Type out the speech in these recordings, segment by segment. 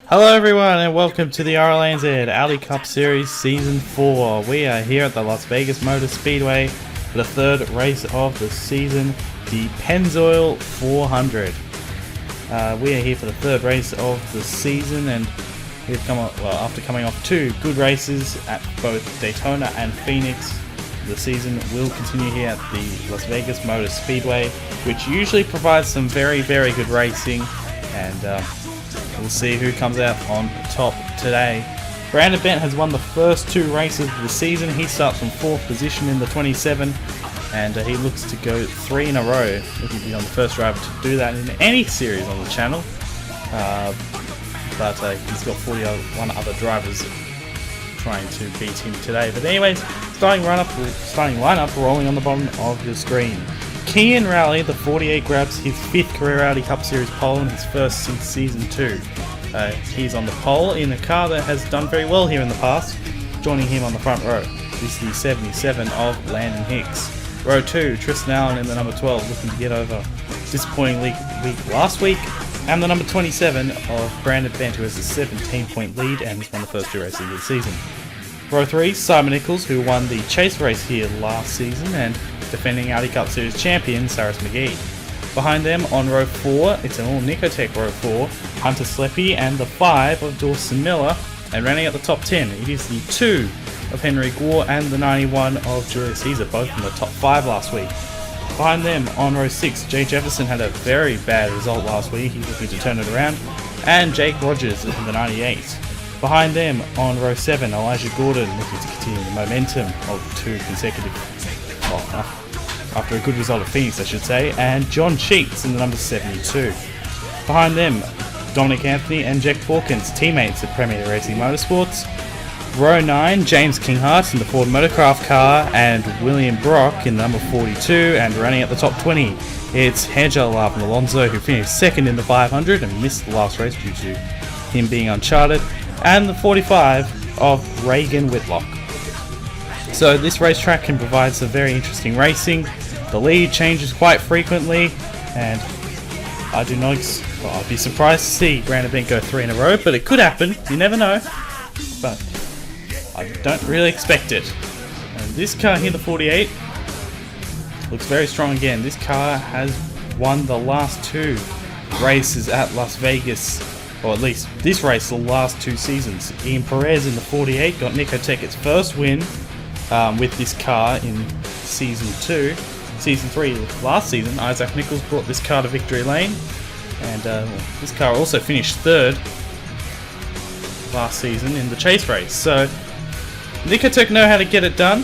Hello everyone and welcome to the RLNZ Aldi Cup Series Season 4. We are here at the Las Vegas Motor Speedway for the third race of the season, the Pennzoil 400. We are here for the third race of the season, and we've come up, after coming off two good races at both Daytona and Phoenix. The season will continue here at the Las Vegas Motor Speedway, which usually provides some very good racing, and we'll see who comes out on top today. Brandon Bent has won the first two races of the season. He starts from 4th position in the 27, and he looks to go 3 in a row. Looking to be on the first driver to do that in any series on the channel. But he's got 41 other drivers trying to beat him today. But anyways, starting lineup rolling on the bottom of your screen. Kian Rowley, the 48, grabs his 5th career Aldi Cup Series pole and his first since Season 2. He's on the pole in a car that has done very well here in the past, joining him on the front row. This is the 77 of Landon Hicks. Row 2, Tristan Allen in the number 12, looking to get over disappointing week last week, and the number 27 of Brandon Bent, who has a 17-point lead and has won the first two races of the season. Row 3, Simon Nichols, who won the chase race here last season, and defending Aldi Cup Series champion, Saris McGee. Behind them on row 4, it's an all Nicotech row 4, Hunter Sleppy and the 5 of Dawson Miller, and running at the top 10, it is the 2 of Henry Gore and the 91 of Julius Caesar, both in the top 5 last week. Behind them on row 6, Jay Jefferson had a very bad result last week, he's looking to turn it around, and Jake Rogers in the 98. Behind them on row 7, Elijah Gordon looking to continue the momentum of 2 consecutive, after a good result at Phoenix I should say, and John Sheets in the number 72. Behind them, Dominic Anthony and Jack Hawkins, teammates at Premier Racing Motorsports. Row 9, James Kinghart in the Ford Motorcraft car and William Brock in the number 42, and running at the top 20, it's Hedger Larvin Alonso, who finished 2nd in the 500 and missed the last race due to him being uncharted, and the 45 of Reagan Whitlock. So this racetrack can provide some very interesting racing. The lead changes quite frequently, and I'd be surprised to see Brandon Bent go 3 in a row, but it could happen, you never know, but I don't really expect it. And this car here, the 48, looks very strong again. This car has won the last 2 races at Las Vegas, or at least this race the last 2 seasons. Ian Perez in the 48 got Nicotech its first win with this car in Season 2. Season 3 last season, Isaac Nichols brought this car to victory lane, and this car also finished 3rd last season in the chase race. So Nicotech know how to get it done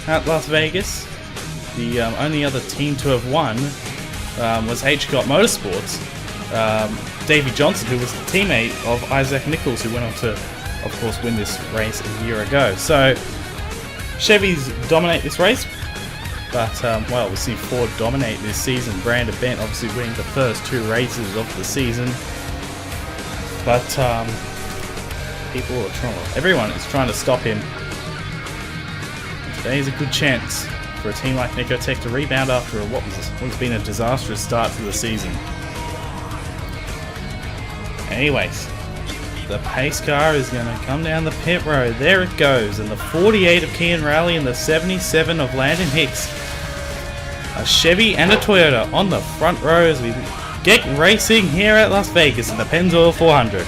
at Las Vegas. The only other team to have won was HCOT Motorsports. Davey Johnson, who was the teammate of Isaac Nichols, who went on to, of course, win this race a year ago. So Chevys dominate this race, but well, we'll see Ford dominate this season. Brandon Bent obviously winning the first 2 races of the season, but everyone is trying to stop him. Today is a good chance for a team like Nicotech to rebound after what's been a disastrous start to the season. Anyways, the pace car is going to come down the pit road. There it goes, and the 48 of Kian Rowley and the 77 of Landon Hicks. A Chevy and a Toyota on the front row as we get racing here at Las Vegas in the Pennzoil 400.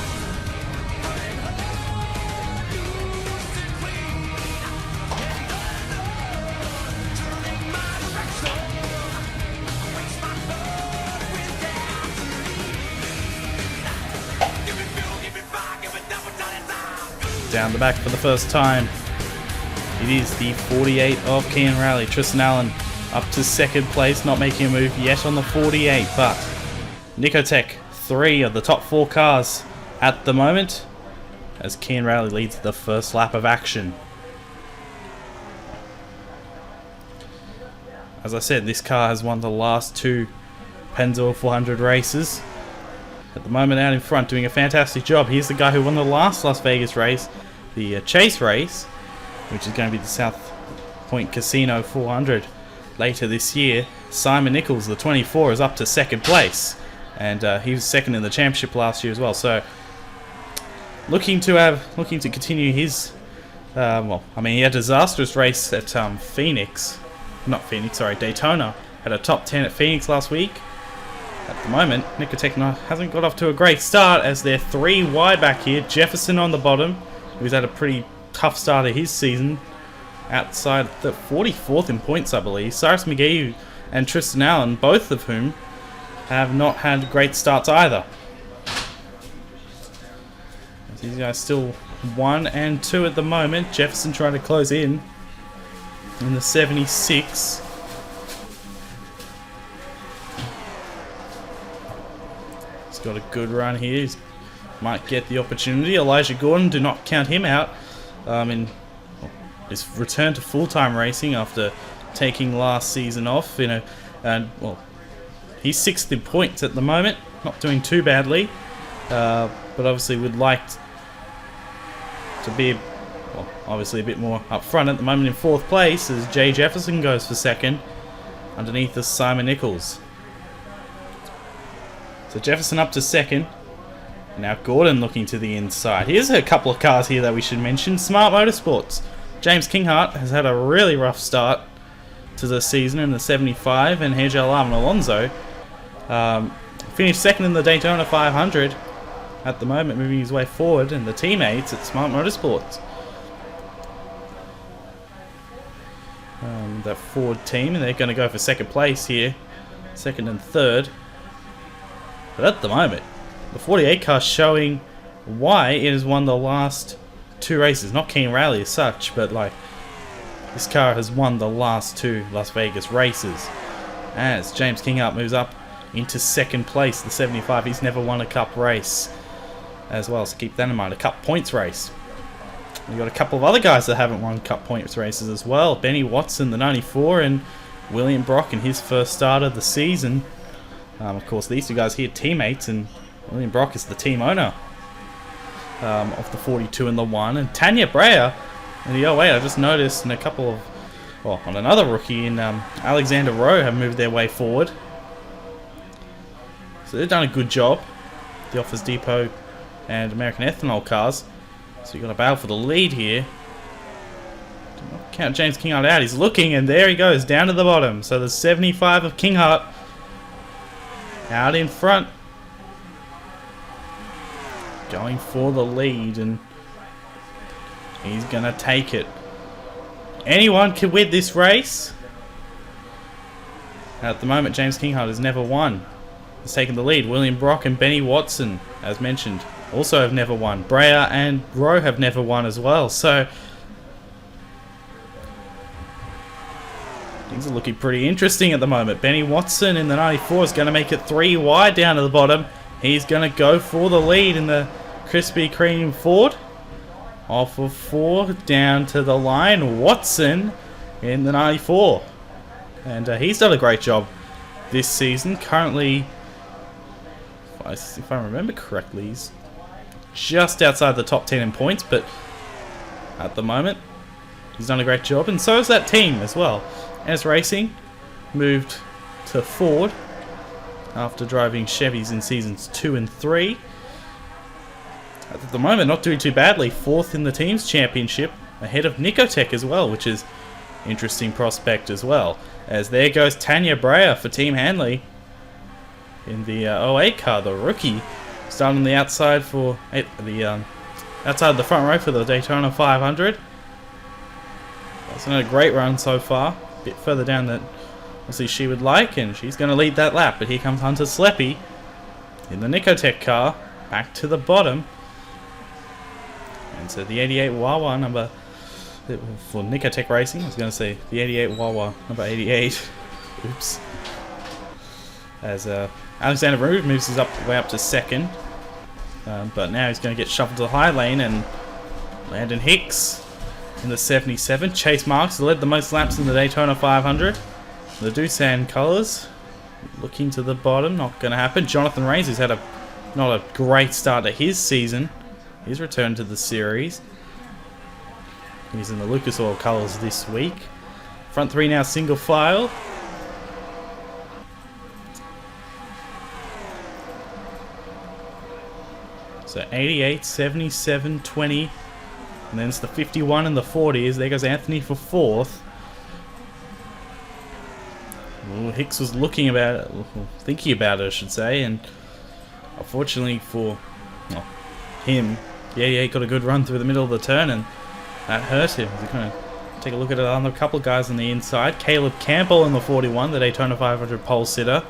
Down the back for the first time, it is the 48 of Kian Rowley. Tristan Allen up to 2nd place, not making a move yet on the 48, but Nicotech, 3 of the top 4 cars at the moment, as Kian Rowley leads the first lap of action. As I said, this car has won the last 2 Pennzoil 400 races. At the moment out in front, doing a fantastic job. Here's the guy who won the last Las Vegas race, the chase race, which is going to be the South Point Casino 400 later this year. Simon Nichols, the 24, is up to 2nd place, and he was 2nd in the championship last year as well. So looking to continue his. Well, I mean, he had a disastrous race at Daytona. Had a top 10 at Phoenix last week. At the moment, Nicotech hasn't got off to a great start as they're 3 wide back here. Jefferson on the bottom, who's had a pretty tough start of his season. Outside the 44th in points, I believe. Cyrus McGee and Tristan Allen, both of whom have not had great starts either. These guys still 1 and 2 at the moment. Jefferson trying to close in the 76. He's got a good run here. He might get the opportunity. Elijah Gordon, do not count him out. In his return to full-time racing after taking last season off. And well, he's 6th in points at the moment. Not doing too badly, but obviously would like to be, obviously a bit more up front at the moment in 4th place as Jay Jefferson goes for 2nd. Underneath is Simon Nichols. So Jefferson up to 2nd. Now Gordon looking to the inside. Here's a couple of cars here that we should mention. Smart Motorsports. James Kinghart has had a really rough start to the season in the 75, and Hegel Alonso finished 2nd in the Daytona 500 at the moment, moving his way forward, and the teammates at Smart Motorsports. That Ford team, and they're going to go for 2nd place here, 2nd and 3rd. But at the moment, the 48 car showing why it has won the last 2 races. Not Keen Rally as such, but like this car has won the last 2 Las Vegas races. As James Kinghart moves up into 2nd place, the 75. He's never won a Cup race as well, so keep that in mind. A Cup points race. We've got a couple of other guys that haven't won Cup points races as well. Benny Watson, the 94, and William Brock in his first start of the season. Of course, these 2 guys here, teammates, and William Brock is the team owner of the 42 and the 1. And Tanya Breyer in the 08, I just noticed, and a couple of, well, on another rookie in Alexander Rowe have moved their way forward. So they've done a good job. The Office Depot and American Ethanol cars. So you've got a battle for the lead here. Do not count James Kinghart out. He's looking, and there he goes, down to the bottom. So the 75 of Kinghart out in front, going for the lead, and he's gonna take it. Anyone can win this race. At the moment, James Kinghart has never won. He's taken the lead. William Brock and Benny Watson, as mentioned, also have never won. Breyer and Rowe have never won as well. So things are looking pretty interesting at the moment. Benny Watson in the 94 is going to make it 3 wide down to the bottom. He's going to go for the lead in the Krispy Kreme Ford. Off of 4 down to the line. Watson in the 94. And he's done a great job this season. Currently, if I remember correctly, he's just outside the top 10 in points. But at the moment, he's done a great job. And so is that team as well. As Racing moved to Ford after driving Chevys in seasons 2 and 3. At the moment, not doing too badly. 4th in the team's championship, ahead of Nicotech as well, which is interesting prospect as well. As there goes Tanya Breyer for Team Hanley in the 08 car, the rookie, starting on the outside for outside the front row for the Daytona 500. That's not a great run so far. A bit further down than obviously she would like, and she's going to lead that lap. But here comes Hunter Sleppy in the Nicotech car, back to the bottom. And so the 88 Wawa number for Nicotech Racing, I was going to say the 88 Wawa number 88. Oops. As Alexander Roode moves his way up to 2nd. But now he's going to get shuffled to the high lane, and Landon Hicks in the 77. Chase Marks led the most laps in the Daytona 500. The Doosan colours looking to the bottom, not going to happen. Jonathan Rains, who's had not a great start to his season, he's returned to the series. He's in the Lucas Oil colours this week. Front 3 now single file. So So 88, 77, 20. And then it's the 51 and the 40s. There goes Anthony for 4th. Well, Hicks was thinking about it, I should say, and unfortunately for him, he got a good run through the middle of the turn, and that hurt him. We're going to take a look at another couple of guys on the inside. Caleb Campbell in the 41, the Daytona 500 pole sitter.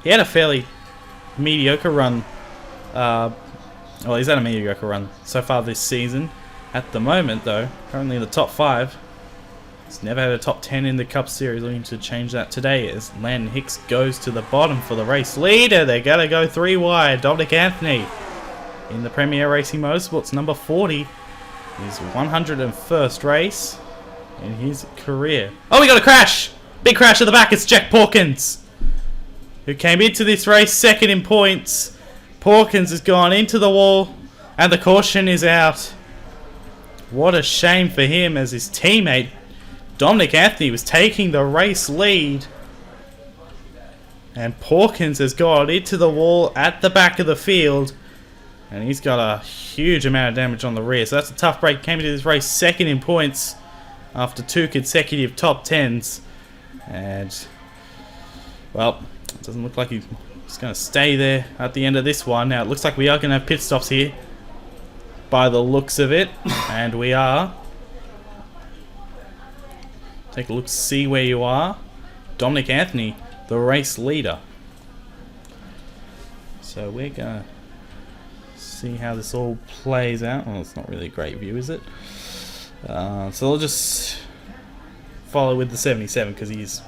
He had a fairly mediocre run. Well, he's had a mediocre run so far this season. At the moment, though, currently in the top 5. He's never had a top 10 in the Cup Series. Looking to change that today as Landon Hicks goes to the bottom for the race leader. They're going to go 3 wide. Dominic Anthony in the Premier Racing Motorsports number 40. His 101st race in his career. Oh, we got a crash! Big crash at the back. It's Jack Pawkins, who came into this race second in points. Pawkins has gone into the wall and the caution is out. What a shame for him, as his teammate Dominic Anthony was taking the race lead. And Pawkins has gone into the wall at the back of the field. And he's got a huge amount of damage on the rear. So that's a tough break. Came into this race second in points after 2 consecutive top 10s. And, well, it doesn't look like he's going to stay there at the end of this one. Now, it looks like we are going to have pit stops here, by the looks of it. And we are. Take a look, see where you are. Dominic Anthony, the race leader. So we're going to see how this all plays out. Well, it's not really a great view, is it? So I'll just follow with the 77 because he's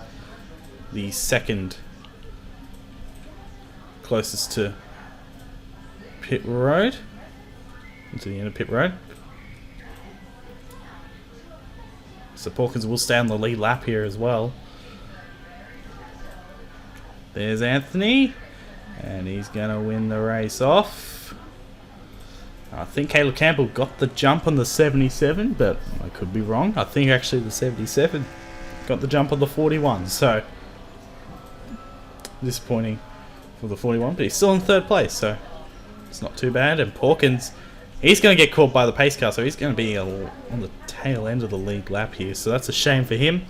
the second closest to pit road. To the end of pit road. So Pawkins will stay on the lead lap here as well. There's Anthony. And he's going to win the race off. I think Caleb Campbell got the jump on the 77, but I could be wrong. I think actually the 77 got the jump on the 41. So, disappointing for the 41, but he's still in 3rd place, so it's not too bad. And Pawkins, he's going to get caught by the pace car, so he's going to be on the tail end of the lead lap here. So that's a shame for him.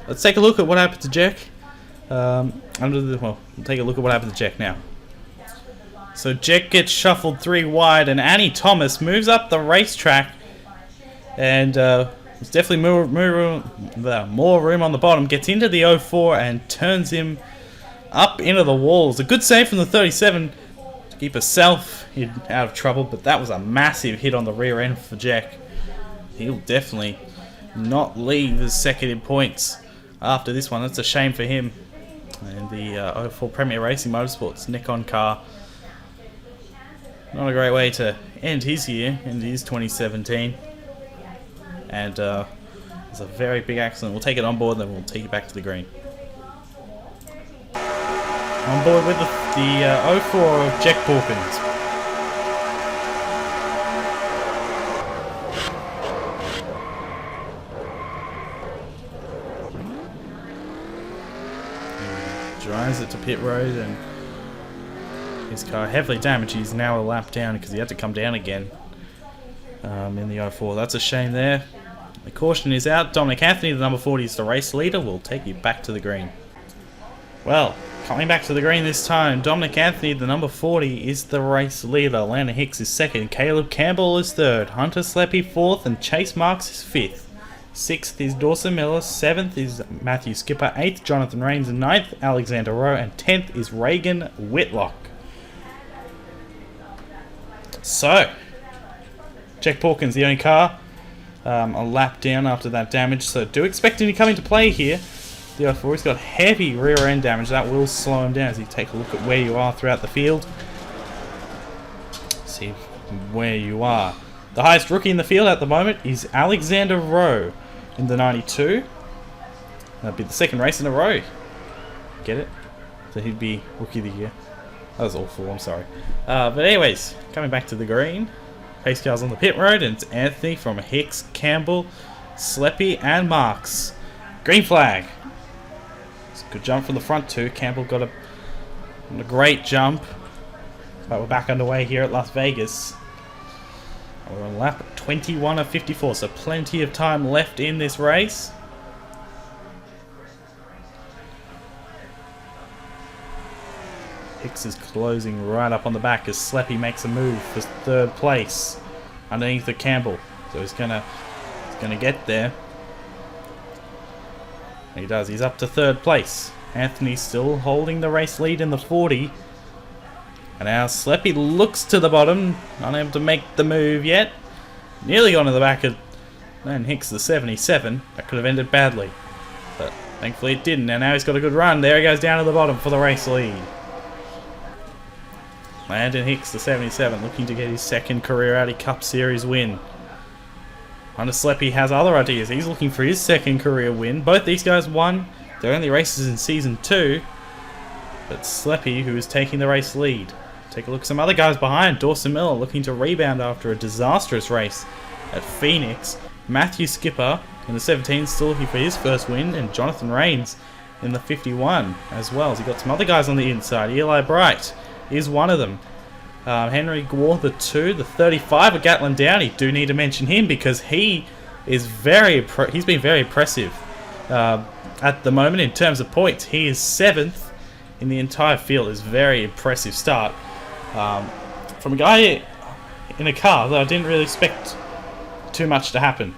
Let's take a look at what happened to Jack. We'll take a look at what happened to Jack now. So Jack gets shuffled 3 wide, and Annie Thomas moves up the racetrack. And there's definitely more room on the bottom. Gets into the 04 and turns him up into the walls. A good save from the 37. Keep herself out of trouble, but that was a massive hit on the rear end for Jack. He'll definitely not leave as second in points after this one. That's a shame for him. And the 04 Premier Racing Motorsports Nikon car. Not a great way to end his year, end his 2017. And it's a very big accident. We'll take it on board, then we'll take it back to the green. On board with the 04 of Jack Pawkins. He drives it to pit road, and his car heavily damaged. He's now a lap down because he had to come down again in the 04. That's a shame there. The caution is out. Dominic Anthony, the number 40, is the race leader. We'll take you back to the green. Well, coming back to the green this time, Dominic Anthony, the number 40, is the race leader. Landon Hicks is second. Caleb Campbell is third. Hunter Sleppy 4th. And Chase Marks is 5th. 6th is Dawson Miller. 7th is Matthew Skipper. 8th, Jonathan Rains. 9th, Alexander Rowe. And 10th is Reagan Whitlock. So, Jack Pawkins, the only car a lap down after that damage. So do expect him to come into play here. The 04, he's got heavy rear end damage. That will slow him down as you take a look at where you are throughout the field. See where you are. The highest rookie in the field at the moment is Alexander Rowe in the 92. That'd be the second race in a row. Get it? So he'd be rookie of the year. That was awful, I'm sorry. But anyways, coming back to the green. Pace cars on the pit road, and it's Anthony from Hicks, Campbell, Sleppy, and Marks. Green flag. It's a good jump from the front too. Campbell got a great jump. But we're back underway here at Las Vegas. We're on lap 21 of 54, so plenty of time left in this race. Hicks is closing right up on the back as Sleppy makes a move for third place underneath the Campbell. So he's gonna get there. He does. He's up to third place. Anthony's still holding the race lead in the 40. And now Sleppy looks to the bottom, unable to make the move yet. Nearly gone to the back of Dan Hicks, the 77. That could have ended badly, but thankfully it didn't. And now he's got a good run. There he goes down to the bottom for the race lead. Landon Hicks, the 77, looking to get his second career Audi Cup Series win. Hunter Sleppy has other ideas. He's looking for his second career win. Both these guys won their only races in Season 2. But Sleppy, who is taking the race lead. Take a look at some other guys behind. Dawson Miller looking to rebound after a disastrous race at Phoenix. Matthew Skipper in the 17 still looking for his first win. And Jonathan Rains in the 51 as well. So you've got some other guys on the inside. Eli Bright is one of them. Henry Gore, the 2, the 35 of Gatlin Downey. Do need to mention him because he is he's been very impressive at the moment in terms of points. He is 7th in the entire field. Is very impressive start from a guy in a car that I didn't really expect too much to happen,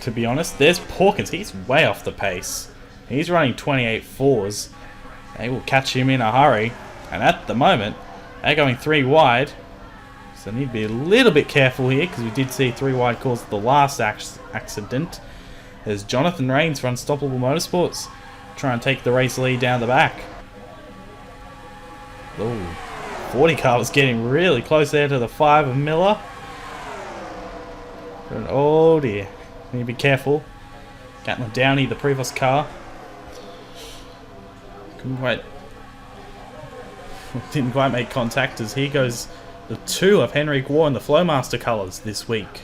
to be honest. There's Pawkins. He's way off the pace. He's running 28.4s. They will catch him in a hurry, and at the moment they're going 3 wide, so need to be a little bit careful here because we did see 3 wide calls at the last accident. There's Jonathan Rains for Unstoppable Motorsports trying to take the race lead down the back. Ooh, 40 car was getting really close there to the 5 of Miller. And oh dear, need to be careful. Gatlin Downey, the Prevost car. Didn't quite make contact as here goes the 2 of Henry Gore in the Flowmaster colours this week.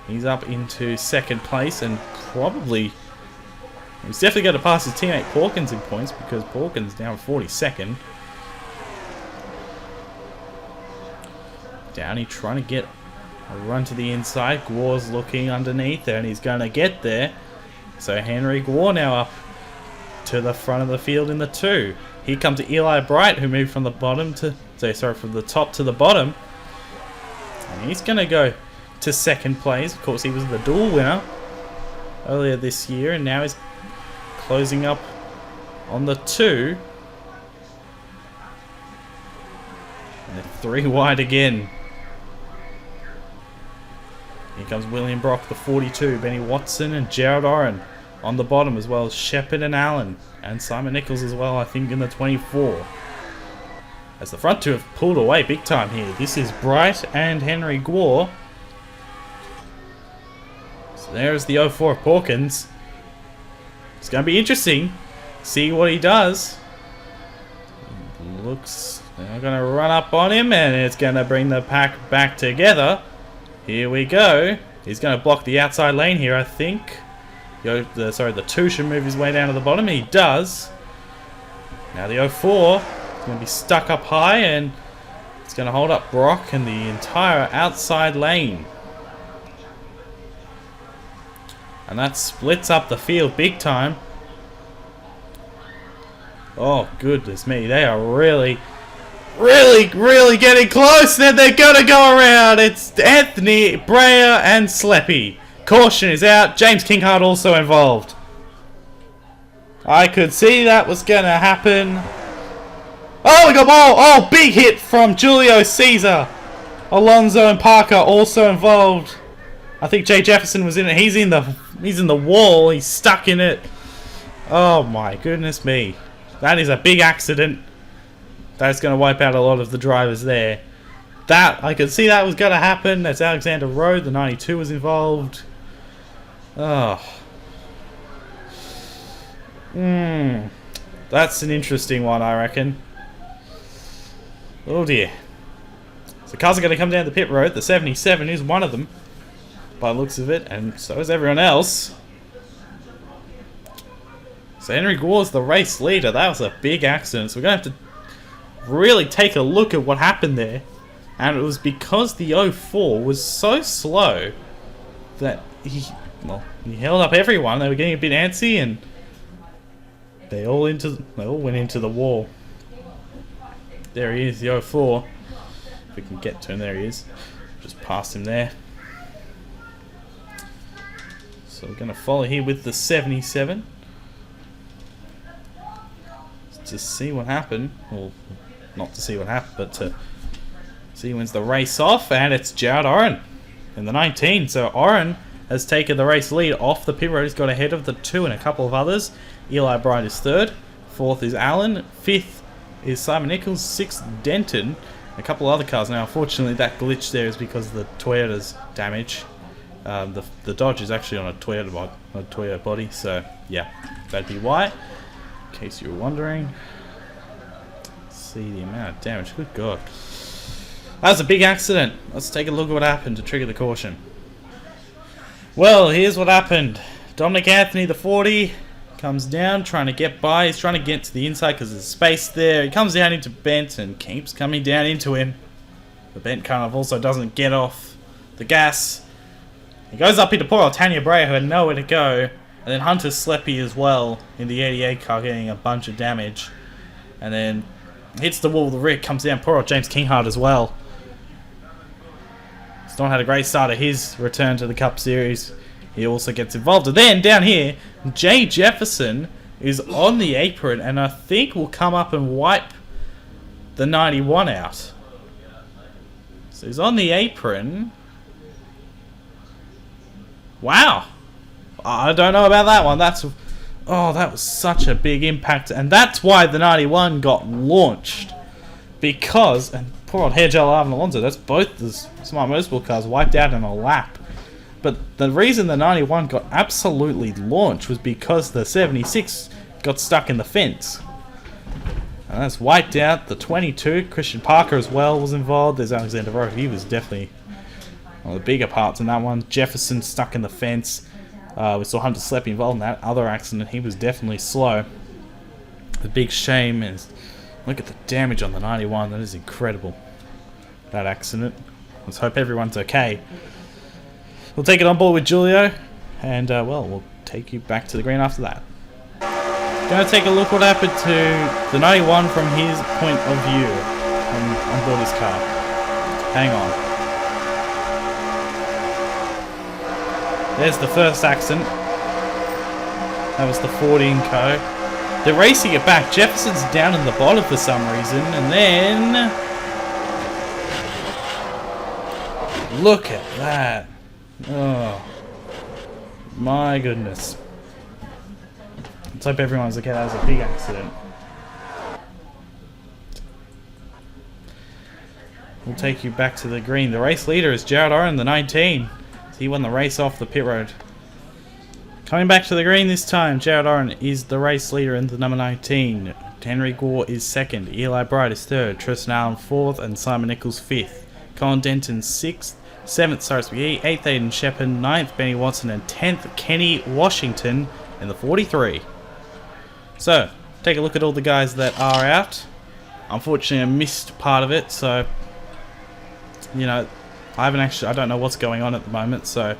He's up into second place and probably he's definitely going to pass his teammate Pawkins in points because Pawkins down 42nd. Downey trying to get a run to the inside. Gore's looking underneath there and he's going to get there. So Henry Gore now up to the front of the field in the 2. Here comes Eli Bright, who moved from the bottom to from the top to the bottom, and he's going to go to second place. Of course, he was the dual winner earlier this year, and now he's closing up on the 2. And they're 3 wide again. Here comes William Brock, the 42, Benny Watson and Gerald Oren on the bottom, as well as Shepard and Allen, and Simon Nichols as well, I think, in the 24. As the front 2 have pulled away big time here. This is Bright and Henry Gore. So there's the 04 of Pawkins. It's going to be interesting. See what he does. Looks, they're going to run up on him, and it's going to bring the pack back together. Here we go. He's going to block the outside lane here, I think. The 2 should move his way down to the bottom. He does. Now the 04 is going to be stuck up high, and it's going to hold up Brock and the entire outside lane. And that splits up the field big time. Oh, goodness me. They are really getting close. Then they're going to go around. It's Anthony, Breyer, and Sleppy. Caution is out. James Kinghart also involved. I could see that was going to happen. Oh, we got ball. Oh, big hit from Julio Caesar. Alonso and Parker also involved. I think Jay Jefferson was in it. He's in the wall. He's stuck in it. Oh my goodness me. That is a big accident. That's going to wipe out a lot of the drivers there. That, I could see that was going to happen. That's Alexander Road. The 92 was involved. Oh. That's an interesting one, I reckon. Oh dear. So cars are going to come down the pit road. The 77 is one of them, by the looks of it, and so is everyone else. So Henry Gore's the race leader. That was a big accident. So we're going to have to really take a look at what happened there. And it was because the 04 was so slow that he held up everyone. They were getting a bit antsy, and they all went into the wall. There he is, the 04. If we can get to him, there he is. Just past him there. So we're going to follow here with the 77. To see what happened. Well, not to see what happened, but to see who wins the race off. And it's Jared Oren in the 19. So Oren has taken the race lead off the pit road. He's got ahead of the 2 and a couple of others. Eli Bright is 3rd. 4th is Allen. 5th is Simon Nichols. 6th, Denton. A couple of other cars. Now, unfortunately, that glitch there is because of the Toyota's damage. The Dodge is actually on a Toyota body. So, yeah, that'd be why. In case you were wondering. Let's see the amount of damage. Good God. That was a big accident. Let's take a look at what happened to trigger the caution. Well, here's what happened. Dominic Anthony, the 40, comes down trying to get by. He's trying to get to the inside because there's space there. He comes down into Bent and keeps coming down into him. But Bent kind of also doesn't get off the gas. He goes up into poor old Tanya Bray, who had nowhere to go. And then Hunter Sleppy as well in the 88 car, getting a bunch of damage. And then hits the wall with the Rick, comes down. Poor old James Kinghart as well. Stone had a great start at his return to the Cup Series. He also gets involved. And then down here, Jay Jefferson is on the apron and I think will come up and wipe the 91 out. So he's on the apron. Wow. I don't know about that one. That was such a big impact, and that's why the 91 got launched. Because, and poor old Hergel Arvin Alonso, that's both the Smart Motorsport cars wiped out in a lap. But the reason the 91 got absolutely launched was because the 76 got stuck in the fence. And that's wiped out the 22. Christian Parker as well was involved. There's Alexander Rowe. He was definitely one of the bigger parts in that one. Jefferson stuck in the fence. We saw Hunter Sleppy involved in that other accident. He was definitely slow. The big shame is, look at the damage on the 91. That is incredible. That accident. Let's hope everyone's okay. We'll take it on board with Julio. And, we'll take you back to the green after that. Going to take a look what happened to the 91 from his point of view on board his car. Hang on. There's the first accident. That was the 14 co. They're racing it back. Jefferson's down in the bottom for some reason. And then... look at that. Oh. My goodness. Let's hope everyone's okay. That was a big accident. We'll take you back to the green. The race leader is Jared Oren, the 19. He won the race off the pit road. Coming back to the green this time, Jared Oren is the race leader in the number 19. Henry Gore is 2nd. Eli Bright is 3rd. Tristan Allen 4th. And Simon Nichols 5th. Colin Denton 6th. 7th, Cyrus McGee. 8th, Aiden Shepard. 9th, Benny Watson. And 10th, Kenny Washington in the 43. So, take a look at all the guys that are out. Unfortunately, I missed part of it, so... you know... I don't know what's going on at the moment, so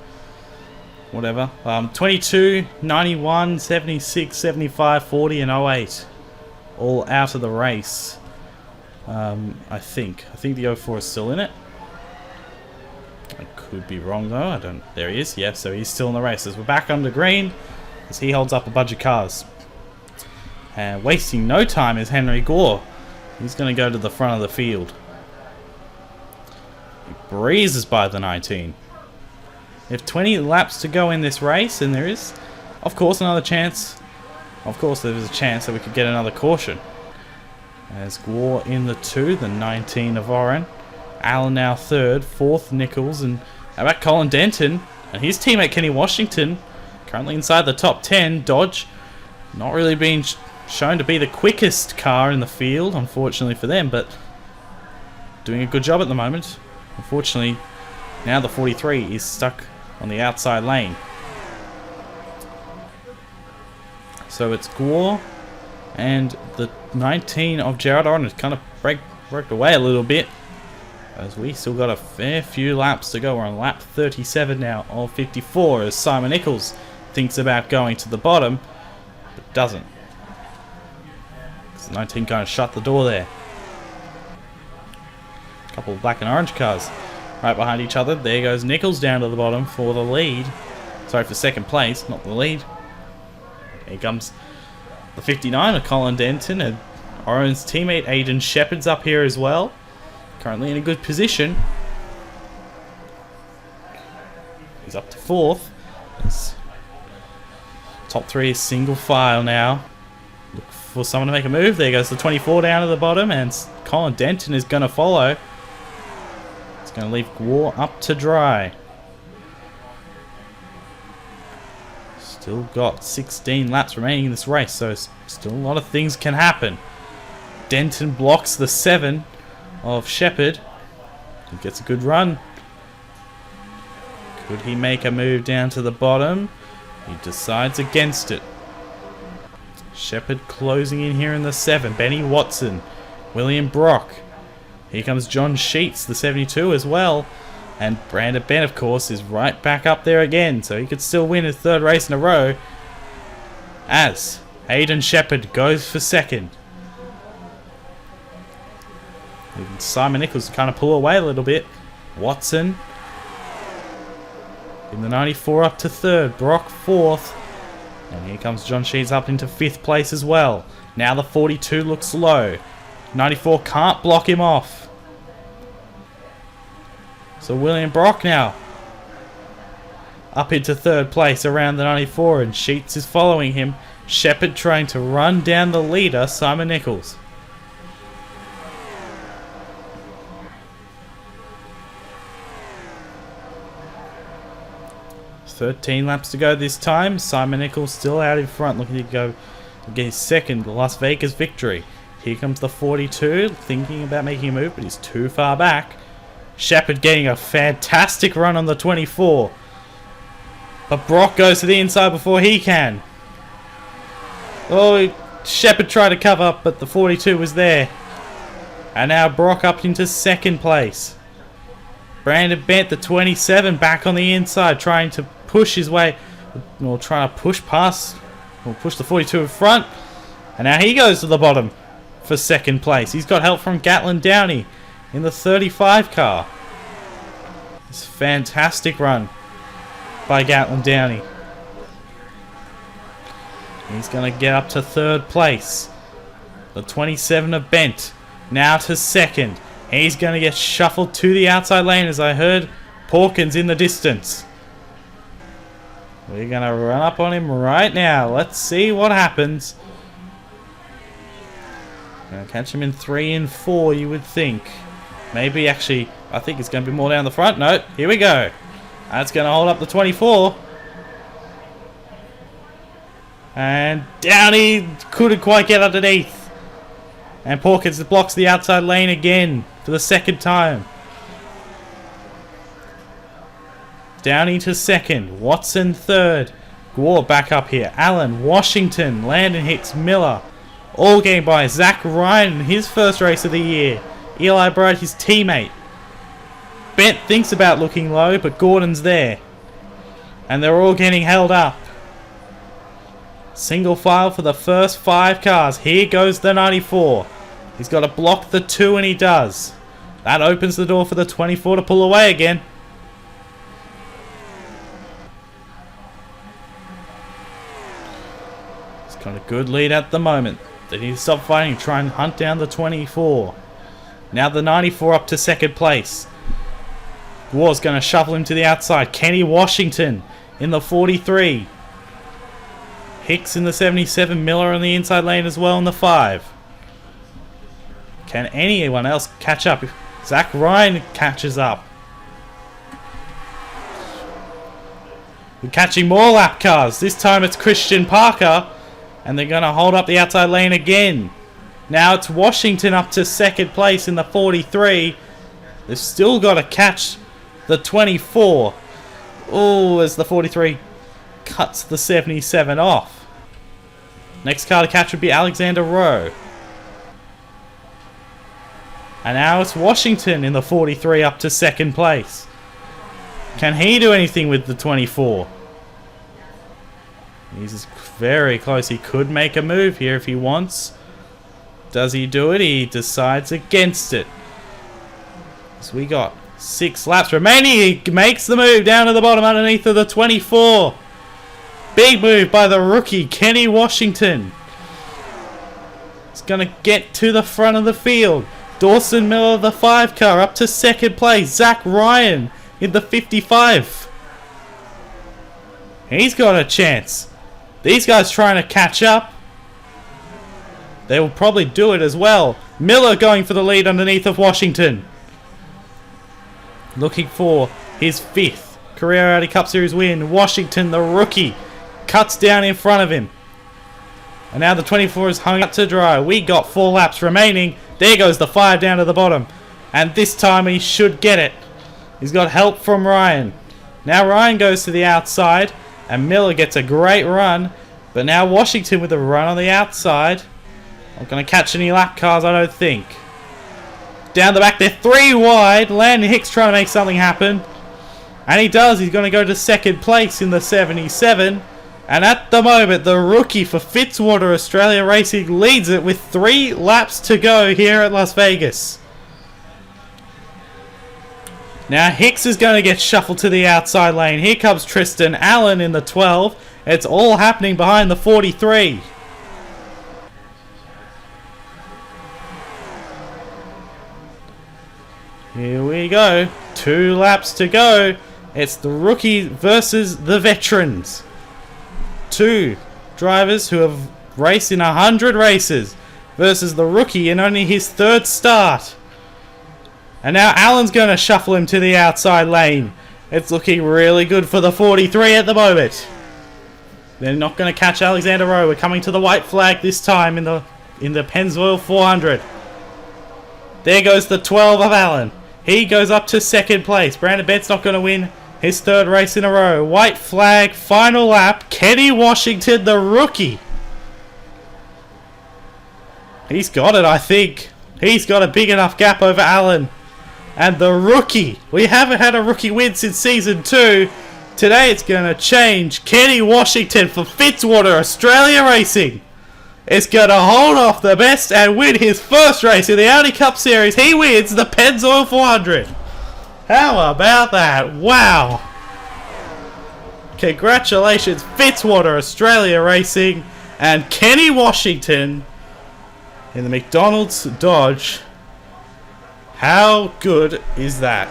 whatever. 22, 91, 76, 75, 40, and 08. All out of the race. I think. I think the 04 is still in it. I could be wrong though. There he is. Yeah, so he's still in the race. As we're back under green, as he holds up a bunch of cars. And wasting no time is Henry Gore. He's going to go to the front of the field. He breezes by the 19. We have 20 laps to go in this race, and there is, of course, another chance. Of course, there is a chance that we could get another caution. As Gore in the 2, the 19 of Oren. Allen now 3rd, 4th Nichols, and how about Colin Denton and his teammate Kenny Washington, currently inside the top 10. Dodge not really being shown to be the quickest car in the field, unfortunately for them, but doing a good job at the moment. Unfortunately, now the 43 is stuck on the outside lane. So it's Gore, And the 19 of Gerard Oren has kind of broke away a little bit, as we still got a fair few laps to go. We're on lap 37 now of 54 as Simon Nichols thinks about going to the bottom, but doesn't. 19 kind of shut the door there. A couple of black and orange cars right behind each other. There goes Nichols down to the bottom for the lead. Sorry, for second place, not the lead. Here comes the 59 of Colin Denton, and Oren's teammate Aidan Shepherd's up here as well. Currently in a good position. He's up to 4th. Top 3 is single file now. Look for someone to make a move. There goes the 24 down to the bottom, and Colin Denton is going to follow. It's going to leave War up to dry. Still got 16 laps remaining in this race, so still a lot of things can happen. Denton blocks the 7 of Shepherd. He gets a good run. Could he make a move down to the bottom? He decides against it. Shepherd closing in here in the 7. Benny Watson. William Brock. Here comes John Sheets, the 72 as well. And Brandon Bent, of course, is right back up there again. So he could still win his 3rd race in a row. As Aidan Shepherd goes for 2nd. Even Simon Nichols kind of pull away a little bit. Watson in the 94 up to 3rd. Brock 4th. And here comes John Sheets up into 5th place as well. Now the 42 looks low. 94 can't block him off. So William Brock now up into 3rd place around the 94, and Sheets is following him. Shepherd trying to run down the leader, Simon Nichols. There's 13 laps to go this time. Simon Nichols still out in front, looking to go to get his 2nd Las Vegas victory. Here comes the 42, thinking about making a move, but he's too far back. Shepherd getting a fantastic run on the 24. But Brock goes to the inside before he can. Oh, Shepherd tried to cover up, but the 42 was there. And now Brock up into 2nd place. Brandon Bent, the 27, back on the inside, trying to push his way, or trying to push past, or push the 42 in front. And now he goes to the bottom for 2nd place. He's got help from Gatlin Downey in the 35 car. It's a fantastic run by Gatlin Downey. He's going to get up to 3rd place. The 27 of Bent now to 2nd. He's going to get shuffled to the outside lane, as I heard Pawkins in the distance. We're going to run up on him right now. Let's see what happens. Going to catch him in 3 and 4, you would think. Maybe, actually, I think it's going to be more down the front. No, here we go. That's going to hold up the 24. And Downey couldn't quite get underneath. And Pawkins blocks the outside lane again for the 2nd time. Downey to 2nd. Watson 3rd. Gore back up here. Allen, Washington, Landon Hicks, Miller. All getting by. Zach Ryan in his 1st race of the year. Eli Bright, his teammate. Bent thinks about looking low, but Gordon's there. And they're all getting held up. Single file for the first 5 cars. Here goes the 94. He's got to block the 2, and he does. That opens the door for the 24 to pull away again. He's got a good lead at the moment. They need to stop fighting, try and hunt down the 24. Now the 94 up to 2nd place. War's going to shuffle him to the outside. Kenny Washington in the 43. Hicks in the 77. Miller on the inside lane as well in the 5. Can anyone else catch up? Zach Ryan catches up. We're catching more lap cars. This time it's Christian Parker. And they're going to hold up the outside lane again. Now it's Washington up to 2nd place in the 43. They've still got to catch the 24. Oh, as the 43 cuts the 77 off. Next car to catch would be Alexander Rowe. And now it's Washington in the 43 up to second place. Can he do anything with the 24? He's very close. He could make a move here if he wants. Does he do it? He decides against it. So we got 6 laps remaining. He makes the move down to the bottom underneath of the 24. Big move by the rookie, Kenny Washington. He's going to get to the front of the field. Dawson Miller, the 5 car, up to second place. Zach Ryan in the 55. He's got a chance. These guys trying to catch up. They will probably do it as well. Miller going for the lead underneath of Washington. Looking for his 5th career Audi Cup Series win. Washington, the rookie, cuts down in front of him. And now the 24 is hung up to dry. We got 4 laps remaining. There goes the 5 down to the bottom. And this time he should get it. He's got help from Ryan. Now Ryan goes to the outside. And Miller gets a great run. But now Washington with a run on the outside. Not going to catch any lap cars, I don't think. Down the back, they're 3 wide. Landon Hicks trying to make something happen. And he does. He's going to go to second place in the 77. And at the moment, the rookie for Fitzwater Australia Racing leads it with 3 laps to go here at Las Vegas. Now Hicks is going to get shuffled to the outside lane. Here comes Tristan Allen in the 12. It's all happening behind the 43. Here we go. 2 laps to go. It's the rookie versus the veterans. 2 drivers who have raced in 100 races versus the rookie in only his 3rd start. And now Allen's going to shuffle him to the outside lane. It's looking really good for the 43 at the moment. They're not going to catch Alexander Rowe. We're coming to the white flag this time in the Pennzoil 400. There goes the 12 of Allen. He goes up to second place. Brandon Bent's not going to win his 3rd race in a row. White flag, final lap. Kenny Washington, the rookie. He's got it, I think. He's got a big enough gap over Allen. And the rookie. We haven't had a rookie win since season 2. Today it's going to change. Kenny Washington for Fitzwater Australia Racing is going to hold off the best and win his 1st race in the Audi Cup Series. He wins the Pennzoil 400. How about that? Wow. Congratulations, Fitzwater Australia Racing and Kenny Washington in the McDonald's Dodge. How good is that?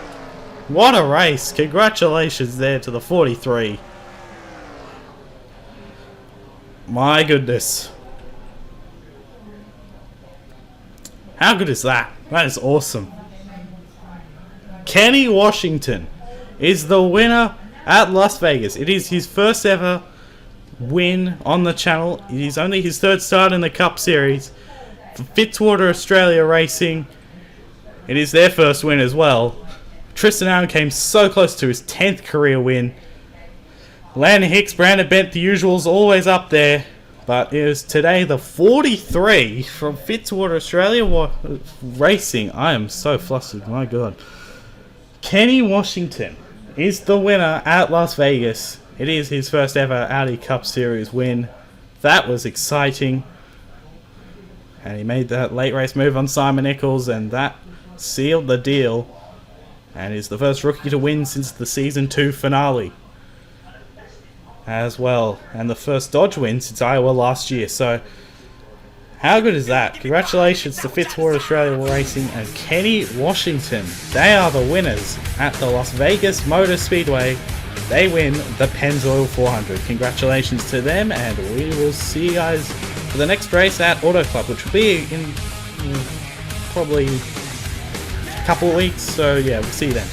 What a race. Congratulations there to the 43. My goodness. How good is that? That is awesome. Kenny Washington is the winner at Las Vegas. It is his 1st ever win on the channel. It is only his 3rd start in the Cup Series. For Fitzwater Australia Racing, it is their 1st win as well. Tristan Allen came so close to his 10th career win. Landon Hicks, Brandon Bent, the usuals, always up there. But it is today the 43 from Fitzwater Australia Racing. I am so flustered, my god. Kenny Washington is the winner at Las Vegas. It is his 1st ever Audi Cup Series win. That was exciting. And he made that late race move on Simon Nichols, and that sealed the deal. And is the 1st rookie to win since the Season 2 finale as well. And the 1st Dodge win since Iowa last year. So, how good is that? Congratulations to Fitzwater Australia Racing and Kenny Washington. They are the winners at the Las Vegas Motor Speedway. They win the Pennzoil 400. Congratulations to them, and we will see you guys for the next race at Auto Club, which will be in probably a couple of weeks. So yeah, we'll see you then.